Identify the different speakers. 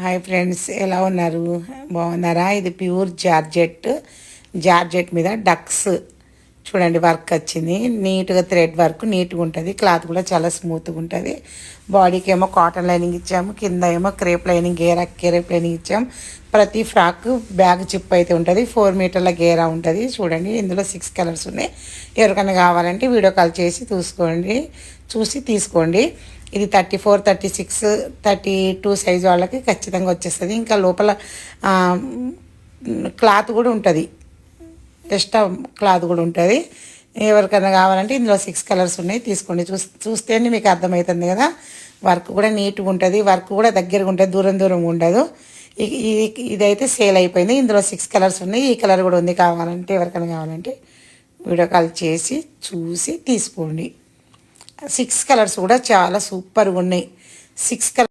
Speaker 1: Hi friends, ఎలా ఉన్నారు? బాగున్నారా? ఇది ప్యూర్ జార్జెట్ మీద డక్స్ చూడండి, వర్క్ వచ్చింది. నీట్గా థ్రెడ్ వర్క్ నీట్గా ఉంటుంది. క్లాత్ కూడా చాలా స్మూత్గా ఉంటుంది. బాడీకి ఏమో కాటన్ లైనింగ్ ఇచ్చాము, కింద ఏమో క్రేప్ లైనింగ్ క్రేప్ లైనింగ్ ఇచ్చాము. ప్రతి ఫ్రాక్ బ్యాగ్ చిప్ అయితే ఉంటుంది. 4 మీటర్ల గేరా ఉంటుంది. చూడండి, ఇందులో 6 కలర్స్ ఉన్నాయి. ఎవరికైనా కావాలంటే వీడియో కాల్ చేసి చూసి తీసుకోండి. ఇది 34, 36, 32 సైజు వాళ్ళకి ఖచ్చితంగా వచ్చేస్తుంది. ఇంకా లోపల క్లాత్ కూడా ఉంటుంది, ఎక్స్ట్రా క్లాత్ కూడా ఉంటుంది. ఎవరికైనా కావాలంటే ఇందులో 6 కలర్స్ ఉన్నాయి, తీసుకోండి. చూస్తేనే మీకు అర్థమవుతుంది కదా. వర్క్ కూడా నీట్గా ఉంటుంది, వర్క్ కూడా దగ్గరగా ఉంటుంది, దూరం ఉండదు. ఇదైతే సేల్ అయిపోయింది. ఇందులో 6 కలర్స్ ఉన్నాయి. ఈ కలర్ కూడా ఉంది. ఎవరికైనా కావాలంటే వీడియో కాల్ చేసి చూసి తీసుకోండి. 6 కలర్స్ కూడా చాలా సూపర్గా ఉన్నాయి. 6 కలర్